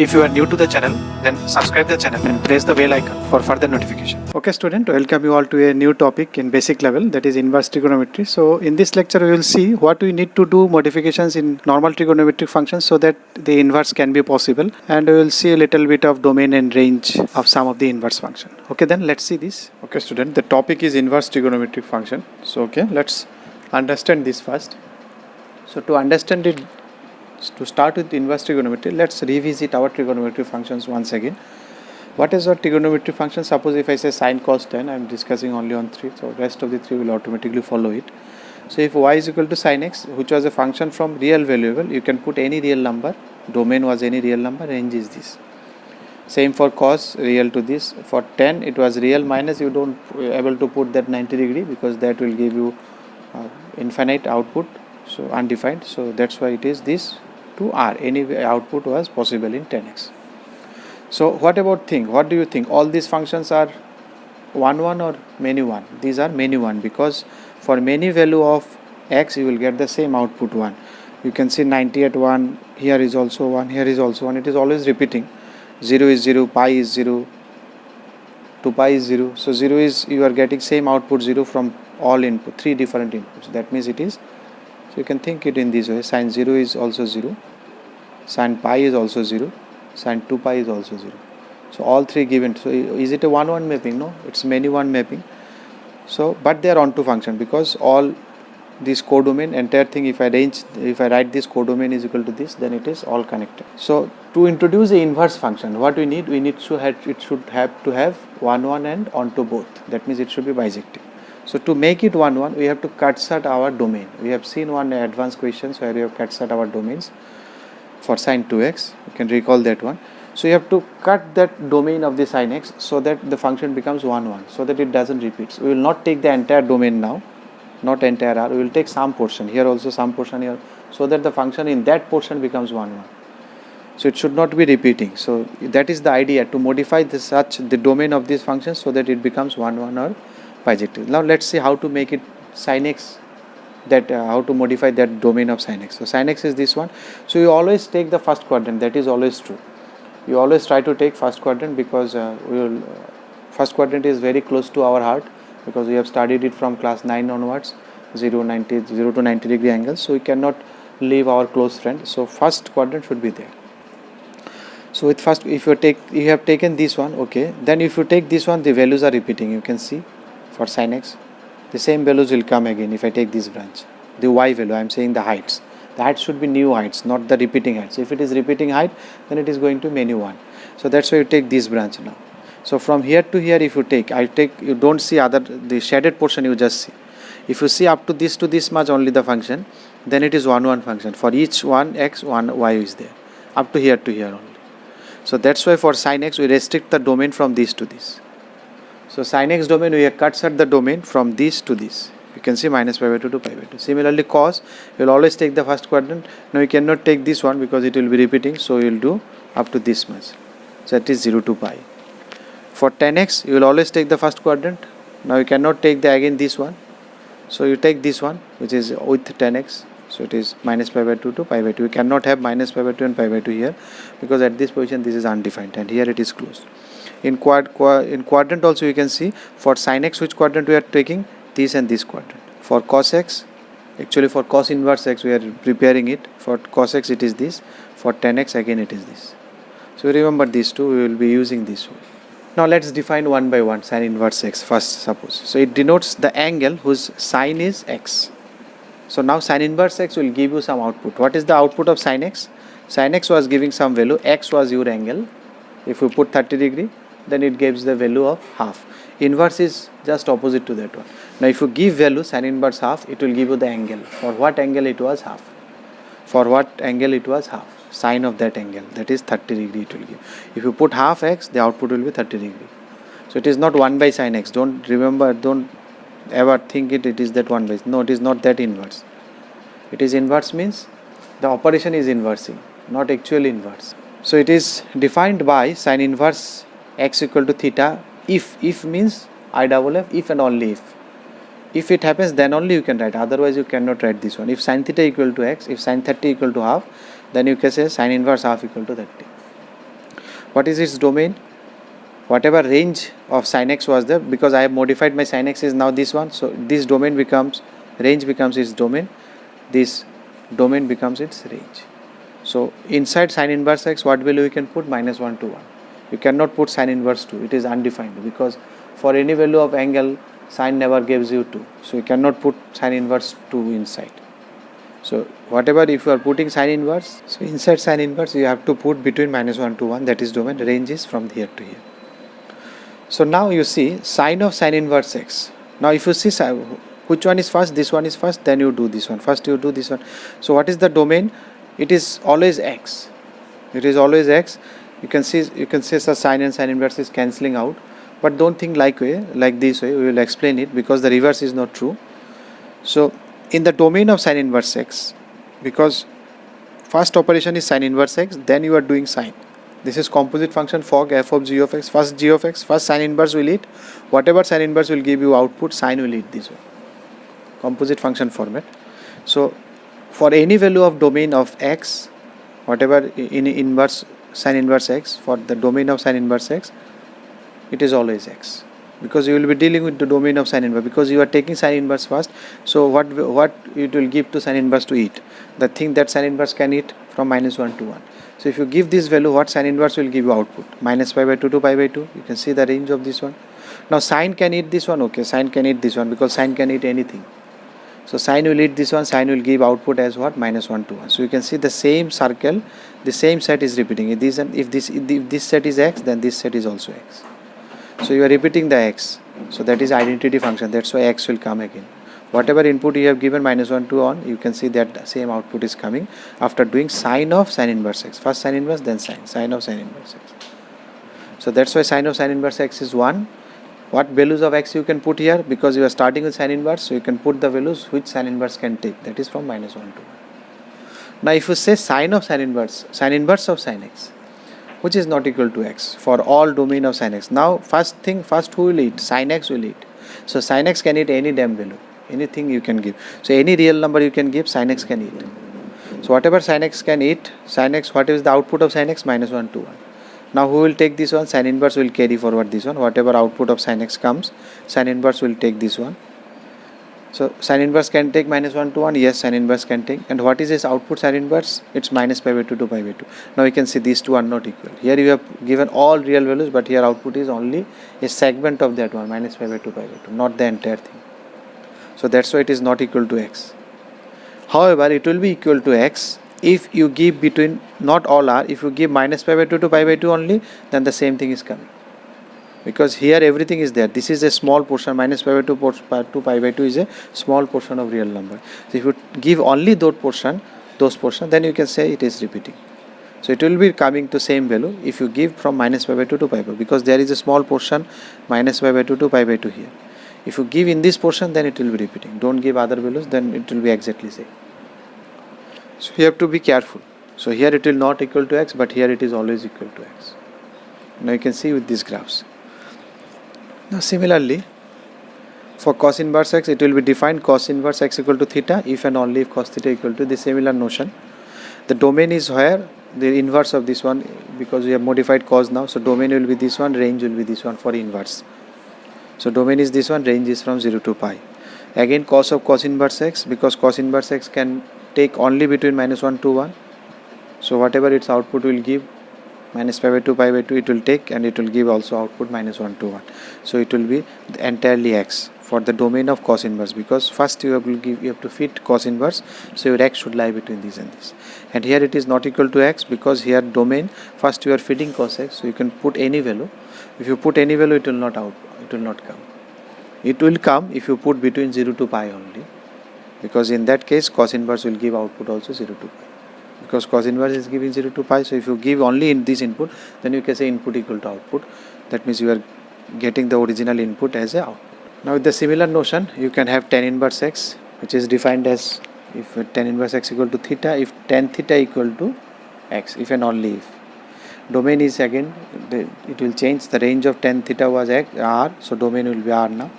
If you are new to the channel, then subscribe the channel and press the bell icon for further notification. Okay student, welcome you all to a new topic in basic level, that is inverse trigonometry. So in this lecture we will see what we need to do modifications in normal trigonometric functions so that the inverse can be possible, and we will see a little bit of domain and range of some of the inverse function. Okay, then let's see this. Okay student, the topic is inverse trigonometric function. So okay, let's understand this first. So to understand it, to start with inverse trigonometry, let's revisit our trigonometric functions once again. What is our trigonometric function? Suppose if I say sine cos tan, I am discussing only on 3, so rest of the 3 will automatically follow it. So if y is equal to sin x, which was a function from real variable, you can put any real number, domain was any real number, range is this. Same for cos, real to this. For tan, it was real minus, you don't able to put that 90 degree because that will give you infinite output, so undefined. So that's why it is this to r, any output was possible in 10x. So what about thing? What do you think? All these functions are 1 or many 1? These are many 1 because for many value of x you will get the same output 1. You can see 90 at 1, here is also 1, here is also 1. It is always repeating. 0 is 0, pi is 0, 2 pi is 0. So 0 is, you are getting same output 0 from all input, 3 different inputs. That means it is, so you can think it in this way. Sin 0 is also 0, sin pi is also 0, sin 2 pi is also 0. So all 3 given. So is it a 1 mapping? No, it's many 1 mapping. So but they are onto function because all this codomain, entire thing, if I write this codomain is equal to this, then it is all connected. So to introduce the inverse function, what we need to have, it should have to have 1 and onto both. That means it should be bijective. So to make it 1 we have to cut our domain. We have seen one advanced questions where we have cut our domains for sin 2x. You can recall that one. So you have to cut that domain of the sin x so that the function becomes 1 so that it doesn't repeat. So we will not take the entire domain now, not entire r. We will take some portion here, also some portion here, so that the function in that portion becomes 1. So it should not be repeating. So that is the idea, to modify the domain of this function so that it becomes 1 or bijective. Now let's see how to make it sin x, that how to modify that domain of sin x. So sin x is this one. So you always take the first quadrant. That is always true. You always try to take first quadrant because first quadrant is very close to our heart because we have studied it from class 9 onwards, 0 to 90 degree angles. So we cannot leave our close friend. So first quadrant should be there. So with first, if you have taken this one, okay, then if you take this one, the values are repeating. You can see for sin x, the same values will come again. If I take this branch, the y value, I am saying the heights. The heights should be new heights, not the repeating heights. If it is repeating height, then it is going to many 1. So that's why you take this branch now. So from here to here, if you take, you don't see the shaded portion, you just see. If you see up to this much only the function, then it is 1 function. For each 1 x, 1 y is there. Up to here only. So that's why for sin x, we restrict the domain from this to this. So sin x domain, we have cut the domain from this to this. You can see minus pi by 2 to pi by 2. Similarly cos, you will always take the first quadrant. Now you cannot take this one because it will be repeating. So you will do up to this much. So that is 0 to pi. For tan x, you will always take the first quadrant. Now you cannot take again this one. So you take this one, which is with tan x. So it is minus pi by 2 to pi by 2. You cannot have minus pi by 2 and pi by 2 here because at this position this is undefined and here it is closed. In quadrant also you can see for sin x which quadrant we are taking, this and this quadrant. For cos x, actually for cos inverse x we are preparing it. For cos x it is this. For tan x again it is this. So remember these two, we will be using this one. Now let's define one by one sin inverse x first, suppose. So it denotes the angle whose sine is x. So now sin inverse x will give you some output. What is the output of sin x? Sin x was giving some value, x was your angle. If you put 30 degree, then it gives the value of half. Inverse is just opposite to that one. Now if you give value sin inverse half, it will give you the angle. For what angle it was half? For what angle it was half? Sine of that angle, that is 30 degree it will give. If you put half x, the output will be 30 degree. So it is not 1 by sin x. Don't ever think it is that 1 by. No, it is not that inverse. It is inverse means the operation is inversing, not actual inverse. So it is defined by sin inverse x equal to theta if means IFF, if and only if. If it happens, then only you can write, otherwise you cannot write this one. If sin theta equal to x, if sin 30 equal to half, then you can say sin inverse half equal to 30. What is its domain? Whatever range of sin x was there, because I have modified my sin x is now this one, so this domain becomes, range becomes its domain, this domain becomes its range. So inside sin inverse x, what value you can put? -1 to 1. You cannot put sin inverse 2, it is undefined, because for any value of angle, sin never gives you 2, so you cannot put sin inverse 2 inside. So whatever, if you are putting sin inverse, so inside sin inverse you have to put between -1 to 1, that is domain, range is from here to here. So now you see sine of sin inverse x. Now if you see which one is first, this one is first, then you do this one. First you do this one. So what is the domain? It is always x. It is always x. You can see the sine and sin inverse is cancelling out. But don't think like this way. We will explain it, because the reverse is not true. So in the domain of sin inverse x, because first operation is sin inverse x, then you are doing sine. This is composite function fog f of g of x. First g of x, first sin inverse will eat. Whatever sin inverse will give you output, sine will eat this one. Composite function format. So for any value of domain of x, whatever in inverse sin inverse x, for the domain of sin inverse x, it is always x, because you will be dealing with the domain of sin inverse, because you are taking sin inverse first. So what it will give to sin inverse to eat? The thing that sin inverse can eat from -1 to 1. So if you give this value, what sin inverse will give you output? -π/2 to π/2. You can see the range of this one. Now sine can eat this one. Okay, sine can eat this one, because sine can eat anything. So sine will eat this one. Sine will give output as what? -1 to 1. So you can see the same circle, the same set is repeating. If this set is x, then this set is also x. So you are repeating the x. So that is identity function. That's why x will come again. Whatever input you have given -1 to 1, you can see that same output is coming after doing sine of sin inverse x. First sin inverse, then sine of sin inverse x. So that's why sine of sin inverse x is 1. What values of x you can put here? Because you are starting with sin inverse, so you can put the values which sin inverse can take. That is from -1 to 1. Now if you say sine of sin inverse of sin x, which is not equal to x for all domain of sin x. Now first who will eat? Sin x will eat. So sin x can eat any damn value. Anything you can give. So any real number you can give, sin x can eat. So whatever sin x can eat, sin x, what is the output of sin x? -1 to 1. Now who will take this one? Sin inverse will carry forward this one. Whatever output of sin x comes, sin inverse will take this one. So sin inverse can take -1 to 1. Yes, sin inverse can take. And what is its output sin inverse? It's -π/2 to π/2. Now you can see these two are not equal. Here you have given all real values, but here output is only a segment of that one, -π/2 π/2, not the entire thing. So that's why it is not equal to x. However, it will be equal to x if you give between, not all are, if you give -π/2 to π/2 only, then the same thing is coming. Because here everything is there. This is a small portion, -π/2 to π/2 is a small portion of real number. So if you give only those portion, then you can say it is repeating. So it will be coming to same value if you give from -π/2 to π/2, because there is a small portion -π/2 to π/2 here. If you give in this portion, then it will be repeating. Don't give other values, then it will be exactly same. So you have to be careful. So here it will not equal to x, but here it is always equal to x. Now you can see with these graphs. Now similarly, for cos inverse x, it will be defined cos inverse x equal to theta if and only if cos theta equal to the similar notion. The domain is where the inverse of this one, because we have modified cos now. So domain will be this one, range will be this one for inverse. So domain is this one, range is from 0 to pi. Again cos of cos inverse x, because cos inverse x can take only between -1 to 1. So whatever its output will give, -π/2 π/2 it will take, and it will give also output -1 to 1. So it will be entirely x for the domain of cos inverse, because first you have to fit cos inverse, so your x should lie between this and this. And here it is not equal to x, because here domain, first you are fitting cos x, so you can put any value. If you put any value, it will not come. It will come if you put between 0 to pi only, because in that case cos inverse will give output also 0 to pi, because cos inverse is giving 0 to pi. So if you give only in this input, then you can say input equal to output. That means you are getting the original input as a output. Now with the similar notion, you can have tan inverse x, which is defined as if tan inverse x equal to theta, if tan theta equal to x, if and only if. Domain is again, it will change. The range of tan theta was r, so domain will be r now.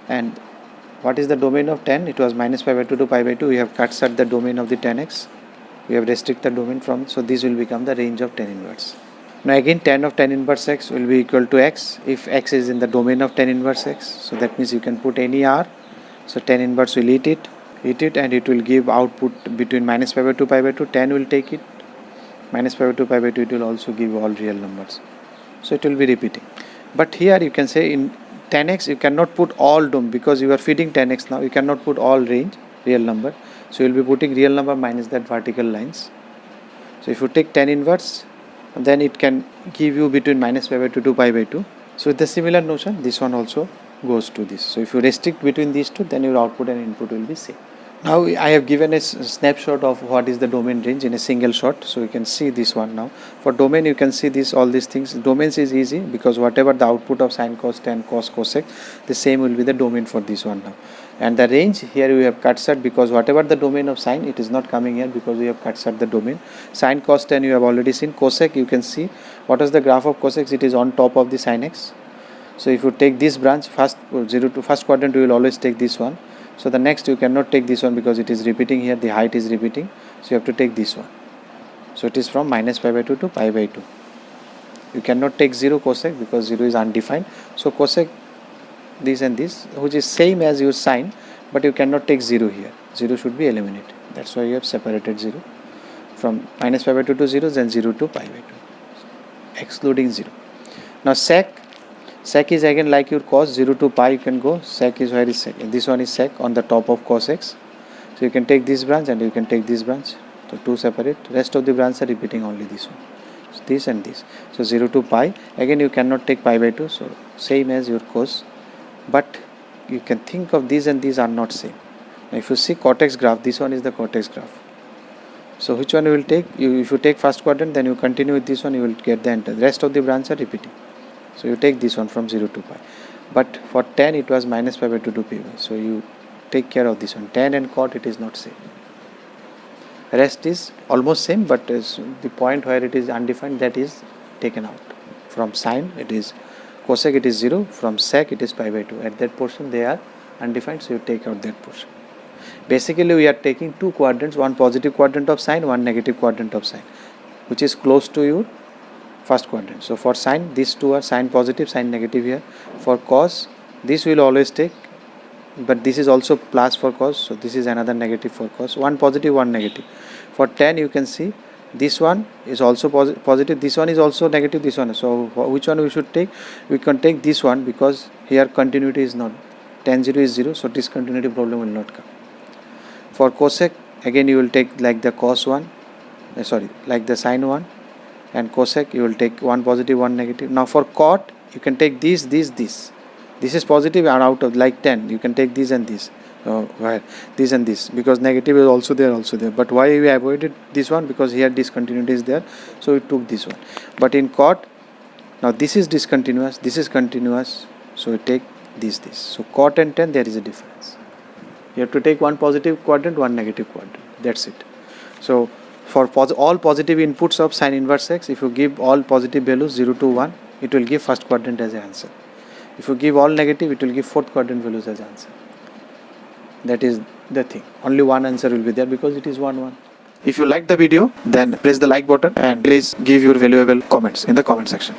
And what is the domain of tan? It was -π/2 to pi/2. We have cut the domain of the tan x. We have restricted the domain from, so this will become the range of tan inverse. Now again tan of tan inverse x will be equal to x if x is in the domain of tan inverse x. So that means you can put any r. So tan inverse will eat it and it will give output between minus pi by 2 pi by 2. Tan will take it, minus pi by 2 pi by 2, it will also give all real numbers. So it will be repeating. But here you can say in tan x you cannot put all domain because you are feeding tan x now. You cannot put all range real number. So you will be putting real number minus that vertical lines. So if you take tan inverse, then it can give you between minus pi by 2 to pi by 2. So with the similar notion, this one also goes to this. So if you restrict between these two, then your output and input will be same. Now I have given a snapshot of what is the domain range in a single shot. So you can see this one now. For domain you can see this, all these things. Domains is easy because whatever the output of sine, cos, tan, cos, cosec, the same will be the domain for this one now. And the range here we have cursored because whatever the domain of sine, it is not coming here because we have cursored the domain. Sine, cos, tan you have already seen. Cosec you can see. What is the graph of cosec? It is on top of the sin x. So if you take this branch, first 0 to first quadrant you will always take this one. So the next you cannot take this one because it is repeating here, the height is repeating. So you have to take this one. So it is from minus pi by 2 to pi by 2. You cannot take 0 cosec because 0 is undefined. So cosec this and this, which is same as your sine, but you cannot take 0 here. 0 should be eliminated. That's why you have separated 0 from minus pi by 2 to 0, then 0 to pi by 2, excluding 0. Now sec is again like your cos, 0 to pi you can go. Sec is, where is sec? This one is sec on the top of cos x. So you can take this branch and you can take this branch. So two separate. Rest of the branches are repeating only this one. So this and this. So 0 to pi. Again you cannot take pi by 2. So same as your cos. But you can think of these and these are not same. Now if you see cortex graph, this one is the cortex graph. So which one you will take? If you take first quadrant, then you continue with this one, you will get the entire. Rest of the branches are repeating. So you take this one from 0 to pi. But for tan it was minus pi by 2 to pi. So you take care of this one. Tan and cot it is not same. Rest is almost same, but the point where it is undefined, that is taken out. From sine it is cosec, it is 0. From sec it is pi by 2. At that portion they are undefined, so you take out that portion. Basically we are taking two quadrants, one positive quadrant of sine, one negative quadrant of sine, which is close to your first quadrant. So for sine, these two are sine positive, sine negative here. For cos, this will always take, but this is also plus for cos, so this is another negative for cos. One positive, one negative. For tan you can see this one is also positive, this one is also negative, this one. So which one we should take? We can take this one because here continuity is not. Tan 0 is 0, so discontinuity problem will not come. For cosec, again you will take like the cos one, like the sine one. And cosec you will take one positive, one negative. Now for cot you can take this. This is positive and out of like 10 you can take this and this. Where this and this, because negative is also there. But why we avoided this one? Because here discontinuity is there, so we took this one. But in cot, now this is discontinuous, this is continuous, so we take this. So cot and tan, there is a difference. You have to take one positive quadrant, one negative quadrant. That's it. So for all positive inputs of sine inverse x, if you give all positive values 0 to 1, it will give first quadrant as an answer. If you give all negative, it will give fourth quadrant values as answer. That is the thing. Only one answer will be there because it is 1 1. If you like the video, then press the like button and please give your valuable comments in the comment section.